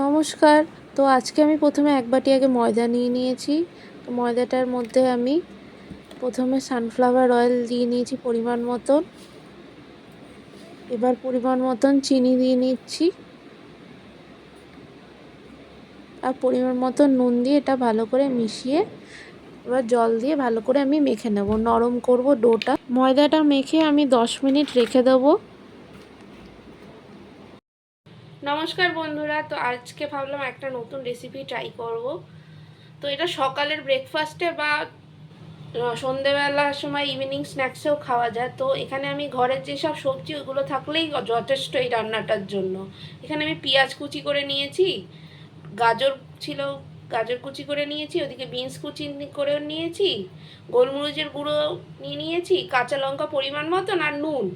নমস্কার। তো আজকে আমি প্রথমে এক বাটি আগে ময়দা নিয়ে নিয়েছি। তো ময়দাটার মধ্যে আমি প্রথমে সানফ্লাওয়ার অয়েল দিয়ে নিয়েছি পরিমাণ মতন। এবার পরিমাণ মতন চিনি দিয়ে নিচ্ছি আর পরিমাণ মতন নুন দিয়ে এটা ভালো করে মিশিয়ে এবার জল দিয়ে ভালো করে আমি মেখে নেব, নরম করব ডোটা। ময়দাটা মেখে আমি 10 মিনিট রেখে দেবো। নমস্কার বন্ধুরা, তো আজকে ভাবলাম একটা নতুন রেসিপি ট্রাই করব। তো এটা সকালের ব্রেকফাস্টে বা সন্ধেবেলার সময় ইভিনিং স্ন্যাক্সেও খাওয়া যায়। তো এখানে আমি ঘরের যেসব সবজি ওগুলো থাকলেই যথেষ্ট এই রান্নাটার জন্য। এখানে আমি পেঁয়াজ কুচি করে নিয়েছি, গাজর ছিল গাজর কুচি করে নিয়েছি, ওদিকে বিনস কুচি করে নিয়েছি, গোলমরিচের গুঁড়ো নিয়ে নিয়েছি, কাঁচা লঙ্কা পরিমাণ মতন আর নুন,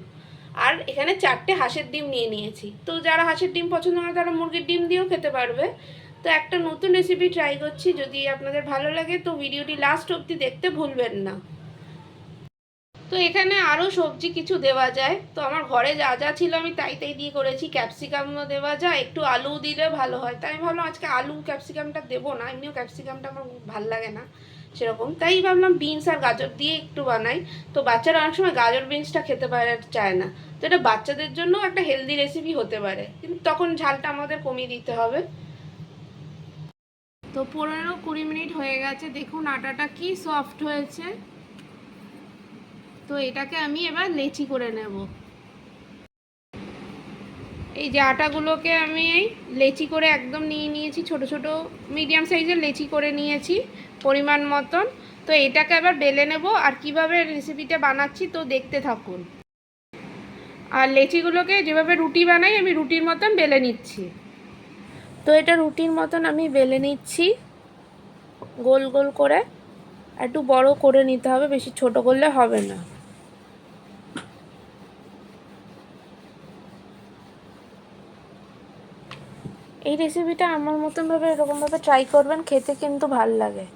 আর এখানে 4টে হাঁসের ডিম নিয়ে নিয়েছি। তো যারা হাঁসের ডিম পছন্দ করে তারা মুরগির ডিম দিয়েও খেতে পারবে। তো একটা নতুন রেসিপি ট্রাই করছি, যদি আপনাদের ভালো লাগে তো ভিডিওটি লাস্ট অবধি দেখতে ভুলবেন না। তো এখানে আরও সবজি কিছু দেওয়া যায়, তো আমার ঘরে যা যা ছিল আমি তাই তাই দিয়ে করেছি। ক্যাপসিকামও দেওয়া যায়, একটু আলু দিলে ভালো হয়, তাই আমি ভাবলাম আজকে আলু ক্যাপসিকামটা দেবো না, এমনিও ক্যাপসিকামটা আমার ভালো লাগে না সেরকম, তাই ভাবলাম বিনস আর গাজর দিয়ে একটু বানাই। তো বাচ্চারা অনেক সময় গাজর বিনসটা খেতে চায় না, তো এটা বাচ্চাদের জন্য একটা হেলদি রেসিপি হতে পারে, কিন্তু তখন ঝালটা আমাদের কমিয়ে দিতে হবে। তো 15-20 মিনিট হয়ে গেছে, দেখুন আটাটা কি সফট হয়েছে। তো এটাকে আমি এবার লেচি করে নেব। এই যে আটাগুলোকে আমি এই লেচি করে একদম নিয়ে নিয়েছি, ছোট ছোট মিডিয়াম সাইজের লেচি করে নিয়েছি পরিমাণ মতন। তো এটাকে এবার বেলে নেব, আর কিভাবে রেসিপিটা বানাচ্ছি তো দেখতে থাকুন। আর লেচিগুলোকে যেভাবে রুটি বানাই আমি রুটির মতন বেলে নিচ্ছি। তো এটা রুটির মতন আমি বেলে নিচ্ছি গোল গোল করে, একটু বড় করে নিতে হবে, বেশি ছোট করলে হবে না। এই রেসিপিটা আমার মতনভাবে এরকমভাবে ট্রাই করবেন, খেতে কিন্তু ভাল লাগে।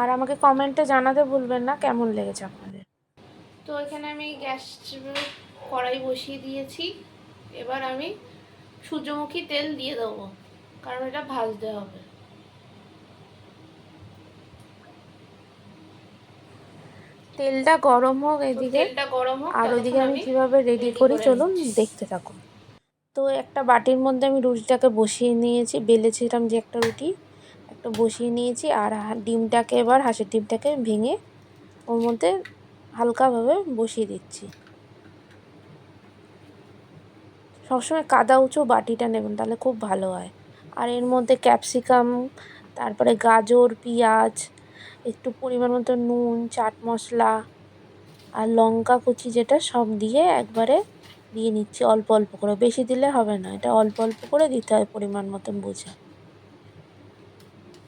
আর আমাকে কমেন্টে জানাতে ভুলবেন না কেমন লেগেছে আপনাদের। তো এখানে আমি গ্যাস কড়াই বসিয়ে দিয়েছি, এবার আমি সূর্যমুখী তেল দিয়ে দেবো, কারণ এটা ভাজতে হবে। তেলটা গরম হোক এদিকে, তেলটা গরম হোক, আর ওইদিকে আমি কিভাবে রেডি করি চলুন দেখতে থাকুন। তো একটা বাটির মধ্যে আমি রুটিটাকে বসিয়ে নিয়েছি, বেলেছিলাম যে একটা রুটি, একটা বসিয়ে নিয়েছি। আর ডিমটাকে এবার হাঁসের ডিমটাকে ভেঙে ওর মধ্যে হালকাভাবে বসিয়ে দিচ্ছি। সবসময় কাদা উঁচু বাটিটা নেবেন, তাহলে খুব ভালো হয়। আর এর মধ্যে ক্যাপসিকাম, তারপরে গাজর, পেঁয়াজ, একটু পরিমাণ মতো নুন, চাট মশলা আর লঙ্কা কুচি যেটা সব দিয়ে একবারে দিয়ে নিচ্ছি অল্প অল্প করে, বেশি দিলে হবে না, এটা অল্প অল্প করে দিতে হয় পরিমাণ মতন বুঝে।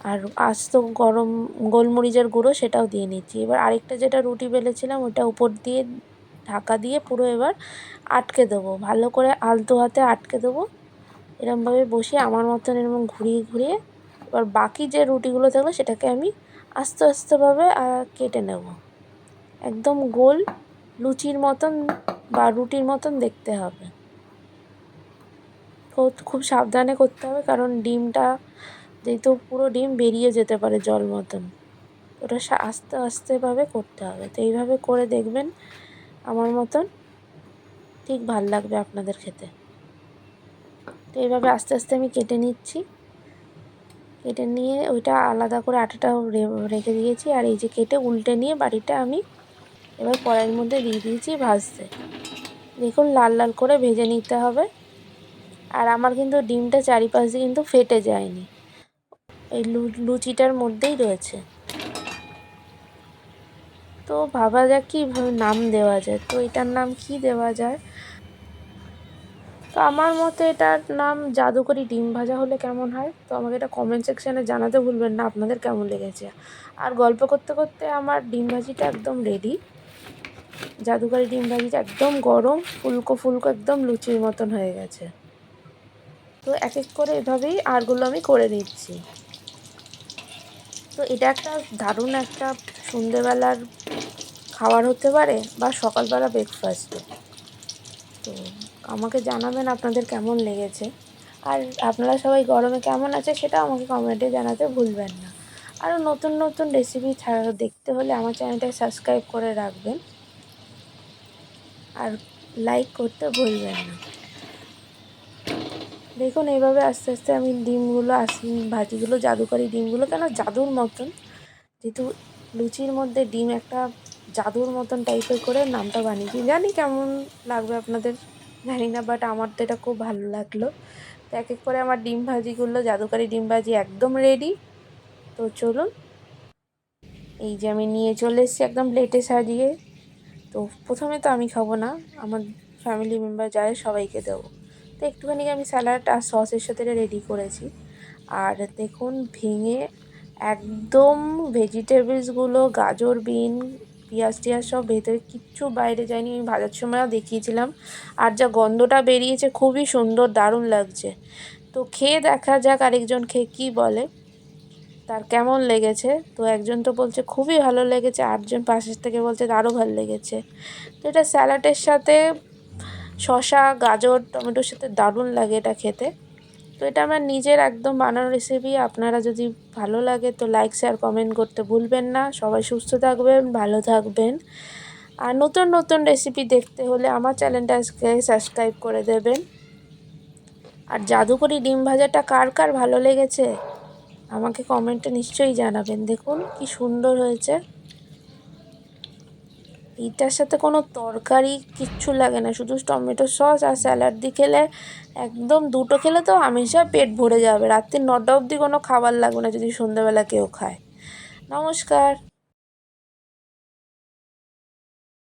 আর আস্ত গরম গোলমরিচের গুঁড়ো সেটাও দিয়ে নিচ্ছি। এবার আরেকটা যেটা রুটি বেলেছিলাম ওটা উপর দিয়ে ঢাকা দিয়ে পুরো এবার আটকে দেবো, ভালো করে আলতো হাতে আটকে দেবো। এরমভাবে বসিয়ে আমার মতন এরকম ঘুরিয়ে ঘুরিয়ে এবার বাকি যে রুটিগুলো থাকলো সেটাকে আমি আস্তে আস্তেভাবে কেটে নেব, একদম গোল লুচির মতন বা রুটির মতন দেখতে হবে। খুব সাবধানে করতে হবে, কারণ ডিমটা যেহেতু পুরো ডিম বেরিয়ে যেতে পারে জল মতন, ওটা আস্তে আস্তেভাবে করতে হবে। তো এইভাবে করে দেখবেন আমার মতন, ঠিক ভাল লাগবে আপনাদের খেতে। তো এইভাবে আস্তে আস্তে আমি কেটে নিচ্ছি, কেটে নিয়ে ওইটা আলাদা করে আটাটাও রেখে দিয়েছি। আর এই যে কেটে উল্টে নিয়ে বাটিটা আমি এবার কড়াইয়ের মধ্যে দিয়ে দিয়েছি ভাজতে। দেখুন লাল লাল করে ভেজে নিতে হবে। আর আমার কিন্তু ডিমটা চারিপাশ দিয়ে কিন্তু ফেটে যায়নি, এই লুচিটার মধ্যেই রয়েছে। তো ভাবা যাক কীভাবে নাম দেওয়া যায়, তো এটার নাম কি দেওয়া যায়। তো আমার মতে এটার নাম জাদুকরি ডিম ভাজা হলে কেমন হয়, তো আমাকে এটা কমেন্ট সেকশানে জানাতে ভুলবেন না আপনাদের কেমন লেগেছে। আর গল্প করতে করতে আমার ডিম ভাজিটা একদম রেডি। জাদুকরি ডিম ভাজিটা একদম গরম, ফুলকো ফুলকো একদম লুচির মতন হয়ে গেছে। তো এক এক করে এভাবেই আরগুলো আমি করে নিচ্ছি। তো এটা একটা দারুণ একটা সন্ধেবেলার খাবার হতে পারে বা সকালবেলা ব্রেকফাস্টে। তো আমাকে জানাবেন আপনাদের কেমন লেগেছে। আর আপনারা সবাই গরমে কেমন আছে সেটা আমাকে কমেন্টে জানাতে ভুলবেন না। আরও নতুন নতুন রেসিপি দেখতে হলে আমার চ্যানেলটাকে সাবস্ক্রাইব করে রাখবেন আর লাইক করতে ভুলবেন না। দেখুন এইভাবে আস্তে আস্তে আমি ডিমগুলো ভাজিগুলো জাদুকরি ডিমগুলো কেন জাদুর মতন, যেহেতু লুচির মধ্যে ডিম একটা জাদুর মতন টাইপের করে নামটা বানিয়েছি। জানি কেমন লাগবে আপনাদের জানি না, বাট আমার তো এটা খুব ভালো লাগলো। তো এক এক করে আমার ডিম ভাজিগুলো জাদুকরি ডিম ভাজি একদম রেডি। তো চলুন, এই যে আমি নিয়ে চলে এসেছি একদম প্লেটে সাজিয়ে। তো প্রথমে তো আমি খাবো না, আমার ফ্যামিলি মেম্বার যায় সবাইকে দেবো। তো একটুখানি আমি স্যালাড আর সসের সাথে রেডি করেছি। আর দেখুন ভেঙে একদম ভেজিটেবলসগুলো গাজর বিন পেঁয়াজ টিয়াজ সব ভেতরে কিচ্ছু বাইরে যায়নি। আমি ভাজার সময়ও দেখিয়েছিলাম। আর যা গন্ধটা বেরিয়েছে খুবই সুন্দর, দারুণ লাগছে। তো খেয়ে দেখা যাক আরেকজন খেয়ে কী বলে, তার কেমন লেগেছে। তো একজন তো বলছে খুবই ভালো লেগেছে, আটজন পাশের থেকে বলছে আরও ভালো লেগেছে। তো এটা স্যালাডের সাথে শসা গাজর টমেটোর সাথে দারুণ লাগে এটা খেতে। তো এটা আমার নিজের একদম বানানো রেসিপি। আপনারা যদি ভালো লাগে তো লাইক শেয়ার কমেন্ট করতে ভুলবেন না। সবাই সুস্থ থাকবেন, ভালো থাকবেন। আর নতুন নতুন রেসিপি দেখতে হলে আমার চ্যানেলটাকে সাবস্ক্রাইব করে দেবেন। আর জাদুকরি ডিম ভাজাটা কার কার ভালো লেগেছে আমাকে কমেন্টে নিশ্চয়ই জানাবেন। দেখুন কি সুন্দর হয়েছে। এইটার সাথে কোনো তরকারি কিচ্ছু লাগে না, শুধু টমেটো সস আর স্যালাড দিয়ে খেলে একদম দুটো খেলে তো হামেশা পেট ভরে যাবে। রাত্রি 9টা অবধি কোনো খাবার লাগবে না যদি সন্ধ্যাবেলা কেউ খায়। নমস্কার।